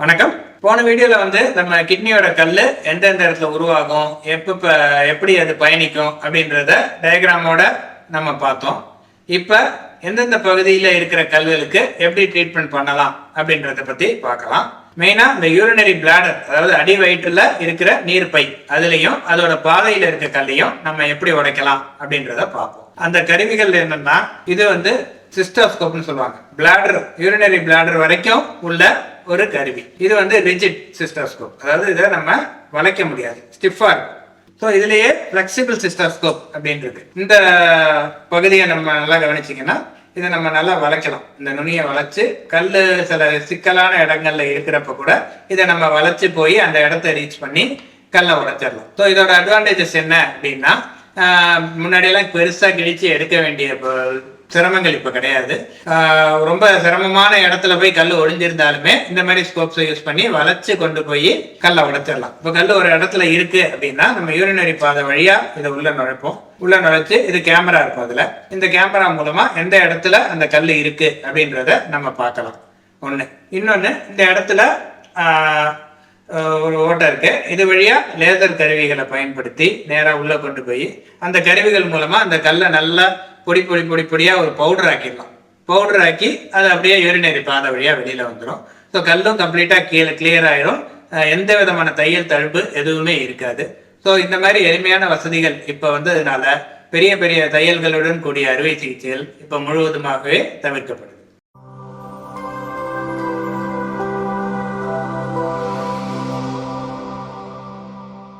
வணக்கம். போன வீடியோல நம்ம கிட்னியோட கல்லு எந்தெந்த இடத்துல உருவாகும், எப்படி அது பயணிக்கும் அப்படின்றத டயக்ராமோட நம்ம பார்த்தோம். இப்ப எந்தெந்த பகுதியில் இருக்கிற கல்லுகளுக்கு எப்படி ட்ரீட்மெண்ட் பண்ணலாம் அப்படின்றத பத்தி பார்க்கலாம். மெயினா இந்த யூரினரி பிளாடர், அதாவது அடி வயிற்றுல இருக்கிற நீர்ப்பை, அதுலயும் அதோட பாதையில இருக்க கல்லையும் நம்ம எப்படி உடைக்கலாம் அப்படின்றத பார்ப்போம். அந்த கருவிகள் என்னன்னா, இது சிஸ்டோஸ்கோப்னு சொல்லுவாங்க. பிளாடர், யூரினரி பிளாடர் வரைக்கும் உள்ள ஒரு கருவி. இது ரிஜிட் சிஸ்டோஸ்கோப், அதாவது இதை நம்ம வளைக்க முடியாது, ஸ்டிஃபா இருக்கும். ஸோ இதுலயே பிளெக்சிபிள் சிஸ்டோஸ்கோப் அப்படின்னு இருக்கு. இந்த பகுதியை நம்ம நல்லா கவனிச்சிங்கன்னா, இதை நம்ம நல்லா வளைக்கலாம். இந்த நுனியை வளைச்சு, கல்லு சில சிக்கலான இடங்கள்ல இருக்கிறப்ப கூட இதை நம்ம வளைச்சு போய் அந்த இடத்த ரீச் பண்ணி கல்லை உடைச்சிடலாம். ஸோ இதோட அட்வான்டேஜஸ் என்ன அப்படின்னா, முன்னாடியெல்லாம் பெருசா கிழிச்சு எடுக்க வேண்டிய சிரமங்கள் இப்ப கிடையாது. ரொம்ப சிரமமான இடத்துல போய் கல் ஒடிஞ்சிருந்தாலுமே இந்த மாதிரி ஸ்கோப்ஸை யூஸ் பண்ணி வளைச்சு கொண்டு போய் கல்லை உடைச்சிடலாம். இப்போ கல் ஒரு இடத்துல இருக்கு அப்படின்னா, நம்ம யூரினரி பாதை வழியா இதை உள்ள நுழைப்போம். உள்ள நுழைச்சு இது கேமரா இருக்கும். அதுல இந்த கேமரா மூலமா எந்த இடத்துல அந்த கல் இருக்கு அப்படின்றத நம்ம பார்க்கலாம். ஒண்ணு. இன்னொன்னு, இந்த இடத்துல ஒரு ஓட்டை இருக்கு. இது வழியா லேசர் கருவிகளை பயன்படுத்தி நேரா உள்ள கொண்டு போய் அந்த கருவிகள் மூலமா அந்த கல்லை நல்லா பொடியா ஒரு பவுடர் ஆக்கிடலாம். பவுடர் ஆக்கி அது அப்படியே யூரினரி பாதை வழியா வெளியில வந்துடும். ஸோ கல்லும் கம்ப்ளீட்டா கிளியர் ஆயிடும். எந்த விதமான தையல் தழும்பு எதுவுமே இருக்காது. ஸோ இந்த மாதிரி எளிமையான வசதிகள் இப்ப வந்ததுனால பெரிய பெரிய தையல்களுடன் கூடிய அறுவை சிகிச்சைகள் இப்ப முழுவதுமாகவே தவிர்க்கப்படுது.